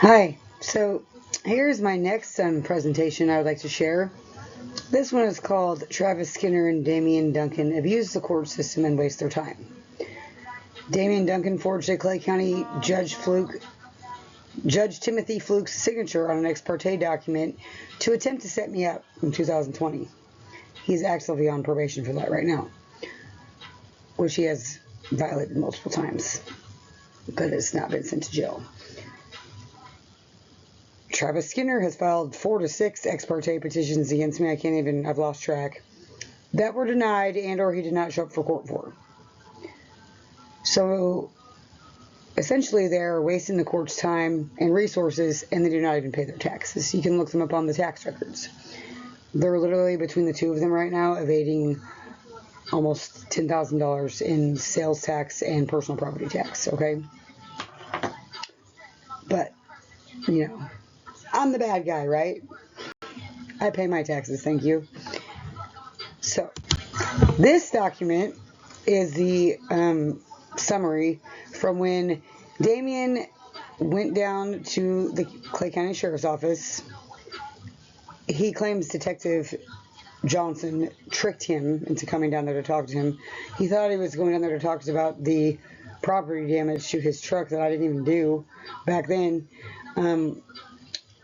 Hi, so here's my next presentation I would like to share. This one is called Travis Skinner and Damien Duncan Abuse the Court System and Waste Their Time. Damien Duncan forged a Clay County Judge Timothy Fluke's signature on an ex parte document to attempt to set me up in 2020. He's actively on probation for that right now, which he has violated multiple times, but has not been sent to jail. Travis Skinner has filed 4 to 6 ex parte petitions against me. I've lost track, that were denied and/or he did not show up for court for. So essentially they're wasting the court's time and resources, and they do not even pay their taxes. You can look them up on the tax records. They're literally, between the two of them right now, evading almost $10,000 in sales tax and personal property tax, okay? But, I'm the bad guy, right? I pay my taxes, thank you. So, this document is the summary from when Damien went down to the Clay County Sheriff's Office. He claims Detective Johnson tricked him into coming down there to talk to him. He thought he was going down there to talk about the property damage to his truck that I didn't even do back then.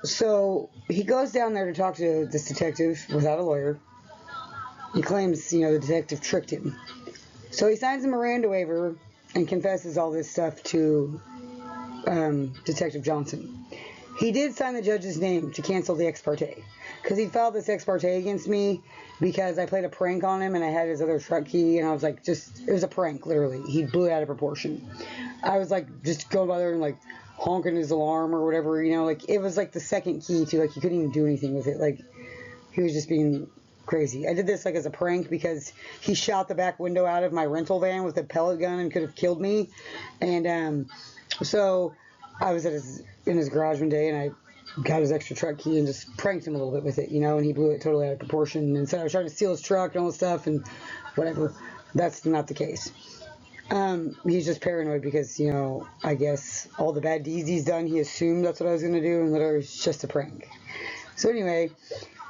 So he goes down there to talk to this detective without a lawyer. He claims, the detective tricked him. So he signs a Miranda waiver and confesses all this stuff to Detective Johnson. He did sign the judge's name to cancel the ex parte, because he filed this ex parte against me because I played a prank on him and I had his other truck key, and I was like, it was a prank, literally. He blew it out of proportion. I was like, just going by there and like honking his alarm or whatever, it was like the second key to, he couldn't even do anything with it. He was just being crazy. I did this as a prank because he shot the back window out of my rental van with a pellet gun and could have killed me. And so I was in his garage one day, and I got his extra truck key and just pranked him a little bit with it, and he blew it totally out of proportion and said I was trying to steal his truck and all this stuff and whatever. That's not the case. He's just paranoid because, I guess all the bad deeds he's done, he assumed that's what I was going to do, and literally it's just a prank. So anyway,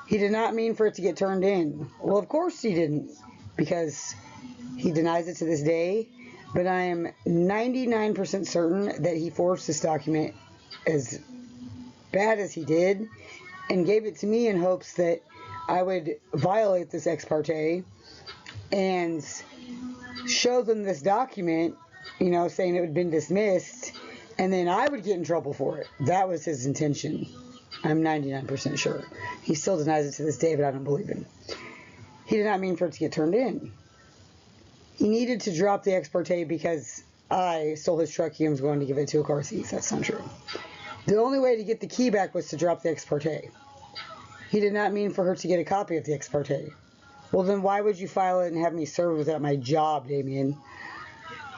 he did not mean for it to get turned in. Well, of course he didn't, because he denies it to this day, but I am 99% certain that he forged this document as bad as he did and gave it to me in hopes that I would violate this ex parte and show them this document, saying it had been dismissed, and then I would get in trouble for it. That was his intention. I'm 99% sure. He still denies it to this day, but I don't believe him. He did not mean for it to get turned in. He needed to drop the ex parte because I stole his truck key and was going to give it to a car thief. That's not true. The only way to get the key back was to drop the ex parte. He did not mean for her to get a copy of the ex parte. Well, then why would you file it and have me served without my job, Damien?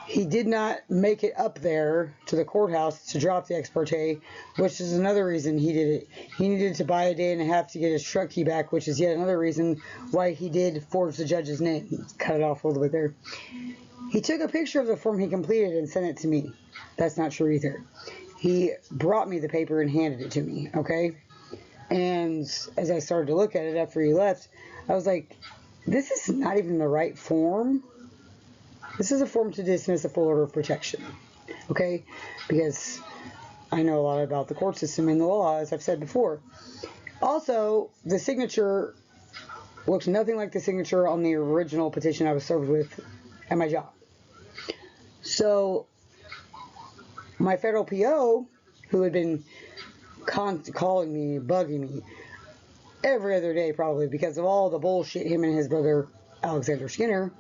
He did not make it up there to the courthouse to drop the ex parte, which is another reason he did it. He needed to buy a day and a half to get his truck key back, which is yet another reason why he did forge the judge's name. Cut it off a little bit there. He took a picture of the form he completed and sent it to me. That's not true either. He brought me the paper and handed it to me, okay? And as I started to look at it after he left, I was like, this is not even the right form. This is a form to dismiss a full order of protection, okay? Because I know a lot about the court system and the law, as I've said before. Also, the signature looks nothing like the signature on the original petition I was served with at my job. So my federal PO, who had been calling me, bugging me every other day probably because of all the bullshit him and his brother Alexander Skinner.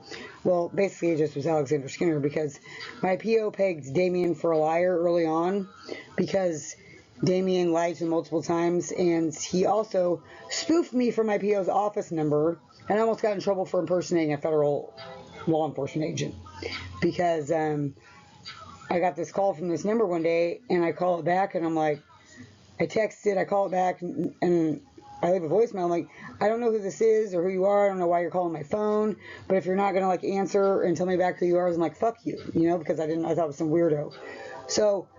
Well, basically it just was Alexander Skinner because my PO pegged Damien for a liar early on because Damien lied to him multiple times, and he also spoofed me for my PO's office number, and I almost got in trouble for impersonating a federal law enforcement agent because I got this call from this number one day, and I call it back, and I'm like, I text it, I call it back, and I leave a voicemail. I'm like, I don't know who this is or who you are. I don't know why you're calling my phone. But if you're not going to answer and tell me back who you are, I'm like, fuck you, because I thought it was some weirdo. So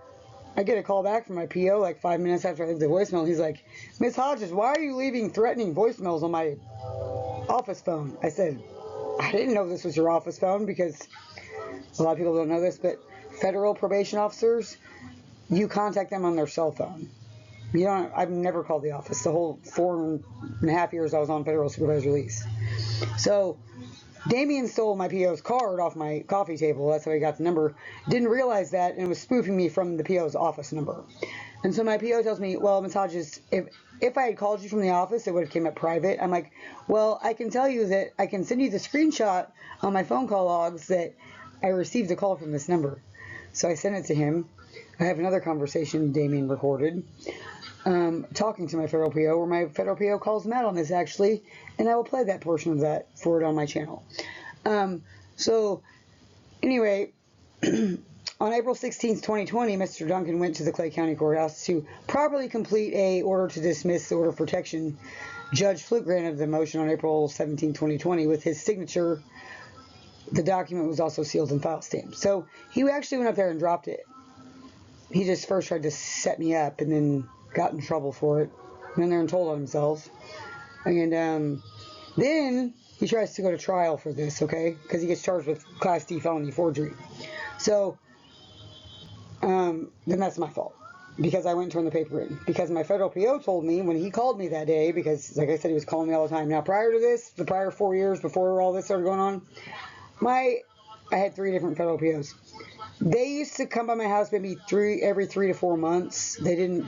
I get a call back from my PO like 5 minutes after I leave the voicemail. He's like, Miss Hodges, why are you leaving threatening voicemails on my office phone? I said, I didn't know this was your office phone, because a lot of people don't know this, but federal probation officers, you contact them on their cell phone. You don't. I've never called the office the whole 4.5 years I was on federal supervised release. So Damien stole my PO's card off my coffee table. That's how he got the number. Didn't realize that, and was spoofing me from the PO's office number. And so my PO tells me, well, Ms. Hodges, if I had called you from the office, it would have came up private. I'm like, well, I can tell you that I can send you the screenshot on my phone call logs that I received a call from this number. So I sent it to him. I have another conversation Damien recorded, talking to my federal PO, where my federal PO calls him out on this, actually, and I will play that portion of that for it on my channel. So anyway, on April 16th, 2020, Mr. Duncan went to the Clay County Courthouse to properly complete a order to dismiss the order of protection. Judge Fluke granted the motion on April 17, 2020 with his signature. The document was also sealed and file stamped. So he actually went up there and dropped it. He just first tried to set me up and then got in trouble for it. Went there and told on himself. And then he tries to go to trial for this, okay? Because he gets charged with Class D felony forgery. So then that's my fault, because I went and turned the paper in. Because my federal PO told me when he called me that day, because like I said, he was calling me all the time. Now, prior to this, the prior 4 years before all this started going on, I had 3 different federal POs. They used to come by my house maybe every 3 to 4 months. They didn't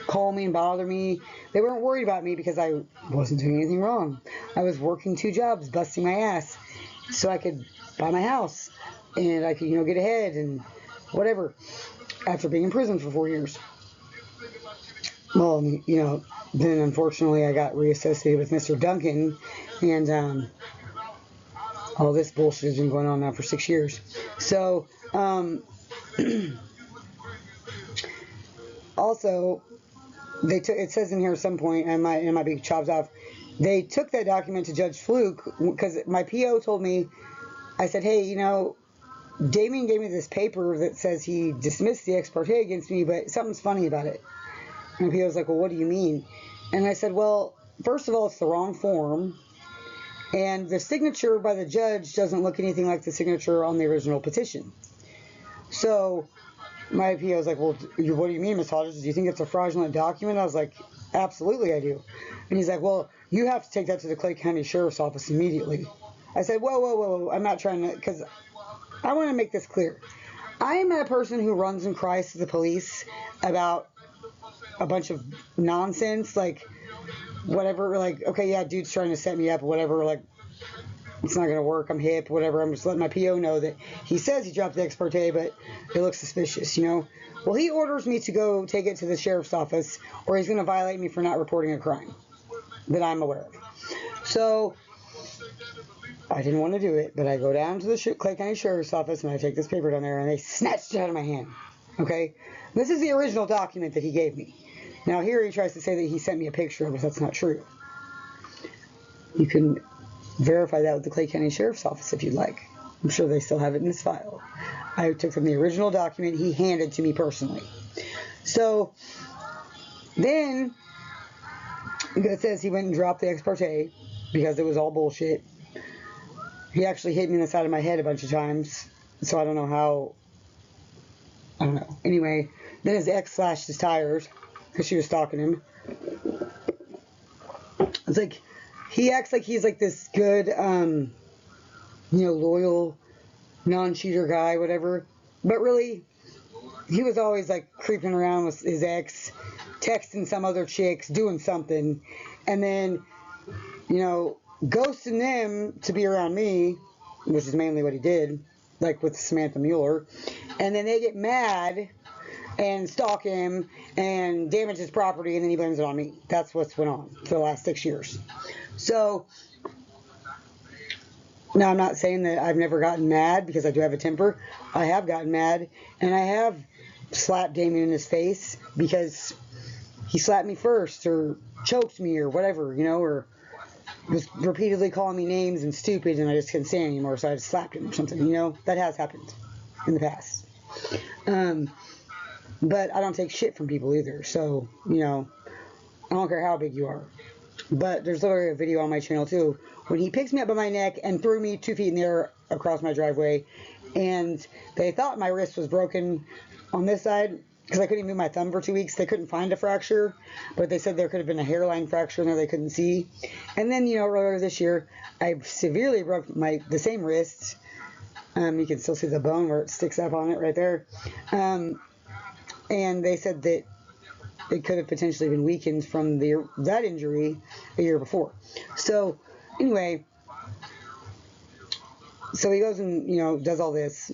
call me and bother me. They weren't worried about me because I wasn't doing anything wrong. I was working 2 jobs, busting my ass, so I could buy my house and I could, get ahead and whatever, after being in prison for 4 years. Well, then unfortunately I got reassociated with Mr. Duncan, and all this bullshit has been going on now for 6 years. So, also, it says in here at some point, and it might be chopped off, they took that document to Judge Fluke, because my PO told me, I said, hey, Damien gave me this paper that says he dismissed the ex parte against me, but something's funny about it. And the PO was like, well, what do you mean? And I said, well, first of all, it's the wrong form, and the signature by the judge doesn't look anything like the signature on the original petition. So my PO was like, well, what do you mean, Ms. Hodges? Do you think it's a fraudulent document? I was like, absolutely I do. And he's like, well, you have to take that to the Clay County Sheriff's Office immediately. I said, whoa, I'm not trying to, because I want to make this clear. I am a person who runs and cries to the police about a bunch of nonsense, like whatever, like, okay, yeah, dude's trying to set me up, whatever, like, it's not going to work, I'm hip, whatever. I'm just letting my PO know that he says he dropped the ex parte, but it looks suspicious, Well, he orders me to go take it to the sheriff's office, or he's going to violate me for not reporting a crime that I'm aware of. So I didn't want to do it, but I go down to the Clay County Sheriff's Office, and I take this paper down there, and they snatched it out of my hand. Okay? This is the original document that he gave me. Now, here he tries to say that he sent me a picture of it. That's not true. You can verify that with the Clay County Sheriff's Office if you'd like. I'm sure they still have it in his file. I took from the original document he handed to me personally. So then it says he went and dropped the ex parte because it was all bullshit. He actually hit me in the side of my head a bunch of times, so I don't know how. I don't know. Anyway, then his ex slashed his tires because she was stalking him. It's like he acts like he's like this good, loyal, non-cheater guy, whatever. But really, he was always like creeping around with his ex, texting some other chicks, doing something, and then, ghosting them to be around me, which is mainly what he did, like with Samantha Mueller. And then they get mad and stalk him and damage his property, and then he blames it on me. That's what's went on for the last 6 years. So, now I'm not saying that I've never gotten mad, because I do have a temper. I have gotten mad, and I have slapped Damien in his face because he slapped me first, or choked me, or whatever, or was repeatedly calling me names and stupid, and I just couldn't stand anymore, so I just slapped him or something, that has happened in the past. But I don't take shit from people either. So, you know, I don't care how big you are. But there's literally a video on my channel too when he picks me up by my neck and threw me 2 feet in the air across my driveway. And they thought my wrist was broken on this side because I couldn't move my thumb for 2 weeks. They couldn't find a fracture, but they said there could have been a hairline fracture in there they couldn't see. And then, you know, earlier this year, I severely broke the same wrist. You can still see the bone where it sticks up on it right there. And they said that it could have potentially been weakened from that injury a year before. So anyway, so he goes and, you know, does all this.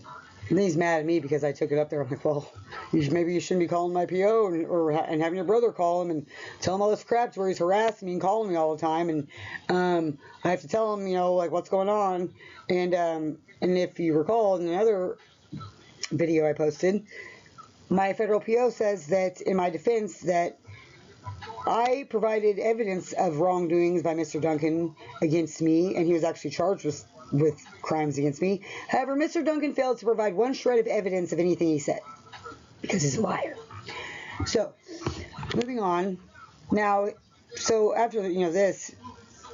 And then he's mad at me because I took it up there. I'm like, well, maybe you shouldn't be calling my PO and having your brother call him and tell him all this crap to where he's harassing me and calling me all the time. And I have to tell him, you know, like what's going on. And if you recall in another video I posted, my federal PO says that in my defense that I provided evidence of wrongdoings by Mr. Duncan against me, and he was actually charged with crimes against me. However, Mr. Duncan failed to provide one shred of evidence of anything he said because he's a liar. So, moving on. Now, so after, you know, this,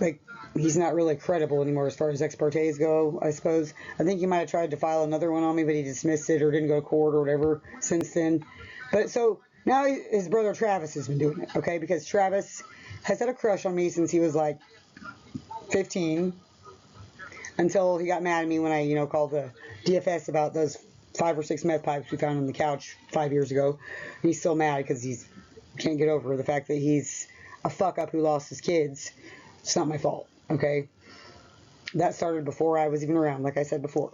like, he's not really credible anymore as far as ex partes go, I suppose. I think he might have tried to file another one on me, but he dismissed it or didn't go to court or whatever since then. But so now his brother Travis has been doing it, okay? Because Travis has had a crush on me since he was like 15 until he got mad at me when I, you know, called the DFS about those 5 or 6 meth pipes we found on the couch 5 years ago. And he's still mad because he can't get over the fact that he's a fuck up who lost his kids. It's not my fault, okay? That started before I was even around, like I said before.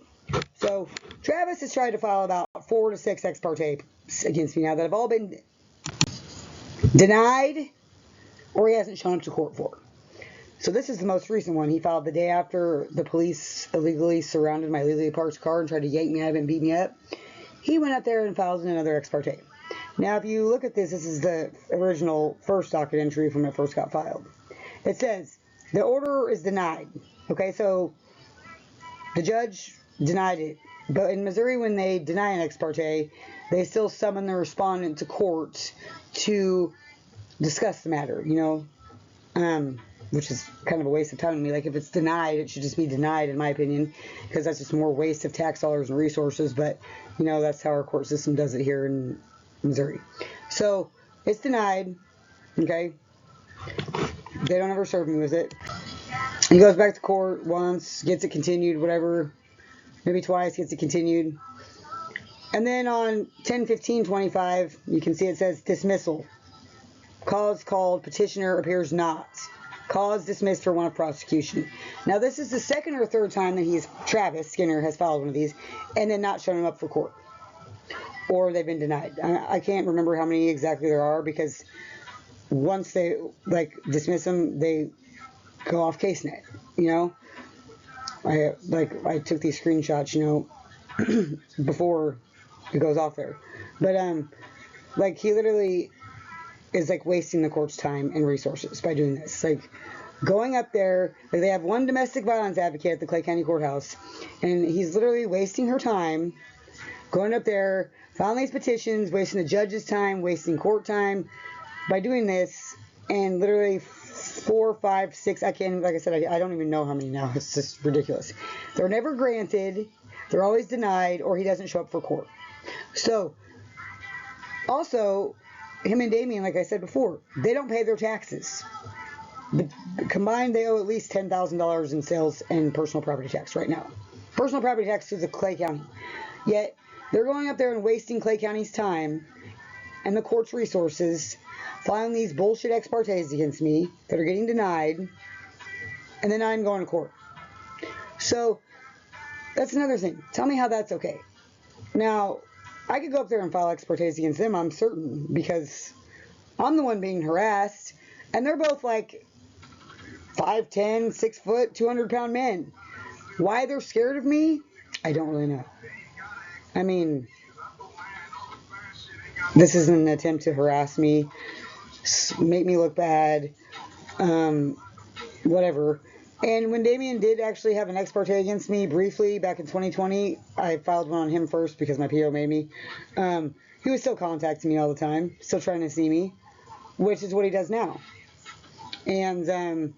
So Travis has tried to file about 4 to 6 ex parte against me now that have all been denied or he hasn't shown up to court for. So this is the most recent one. He filed the day after the police illegally surrounded my illegally parked car and tried to yank me out of it and beat me up. He went up there and filed another ex parte. Now, if you look at this, this is the original first docket entry from when it first got filed. It says, the order is denied. Okay, so the judge denied it. But in Missouri, when they deny an ex parte, they still summon the respondent to court to discuss the matter, you know, which is kind of a waste of time to me. Like, if it's denied, it should just be denied, in my opinion, because that's just more waste of tax dollars and resources. But, you know, that's how our court system does it here in Missouri. So, it's denied, okay? They don't ever serve me with it. He goes back to court once, gets it continued, whatever, maybe twice, gets it continued. And then on 10/15/25, you can see it says dismissal. Cause called, petitioner appears not. Cause dismissed for want of prosecution. Now, this is the second or third time that Travis Skinner has filed one of these and then not shown him up for court. Or they've been denied. I can't remember how many exactly there are because once they, like, dismiss them, they go off CaseNet, you know? I took these screenshots, you know, before it goes off there. But, like, he literally is, like, wasting the court's time and resources by doing this. Like, going up there, like, they have one domestic violence advocate at the Clay County Courthouse, and he's literally wasting her time, going up there, filing these petitions, wasting the judge's time, wasting court time by doing this, and literally 4, 5, 6, like I said, I don't even know how many now. It's just ridiculous. They're never granted, they're always denied, or he doesn't show up for court. So, also, him and Damien, like I said before, they don't pay their taxes. But combined, they owe at least $10,000 in sales and personal property tax right now. Personal property tax to the Clay County. Yet, they're going up there and wasting Clay County's time and the court's resources, filing these bullshit ex partes against me that are getting denied, and then I'm going to court. So, that's another thing. Tell me how that's okay. Now, I could go up there and file ex partes against them, I'm certain, because I'm the one being harassed, and they're both like 5'10", 6 foot, 200-pound men. Why they're scared of me, I don't really know. I mean, this is an attempt to harass me, make me look bad, whatever. And when Damien did actually have an ex parte against me briefly back in 2020, I filed one on him first because my PO made me. he was still contacting me all the time, still trying to see me, which is what he does now. And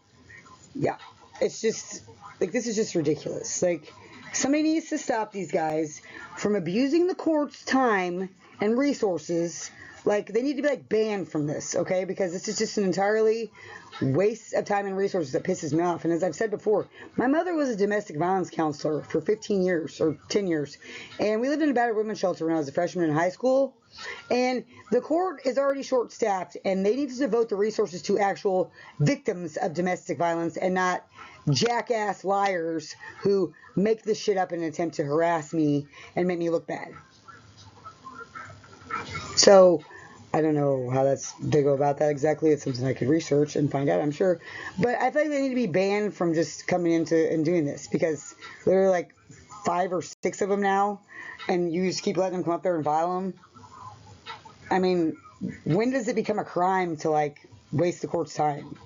yeah, it's just like, this is just ridiculous. Like, somebody needs to stop these guys from abusing the court's time and resources. Like, they need to be like banned from this, okay? Because this is just an entirely waste of time and resources that pisses me off. And as I've said before, my mother was a domestic violence counselor for 15 years or 10 years. And we lived in a battered women's shelter when I was a freshman in high school. And the court is already short-staffed, and they need to devote the resources to actual victims of domestic violence and not jackass liars who make this shit up in an attempt to harass me and make me look bad. So, I don't know how they go about that exactly. It's something I could research and find out, I'm sure. But I think they need to be banned from just coming into and doing this, because there are like 5 or 6 of them now, and you just keep letting them come up there and file them. I mean, when does it become a crime to, like, waste the court's time?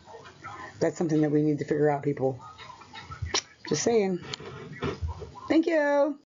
That's something that we need to figure out, people. Just saying. Thank you.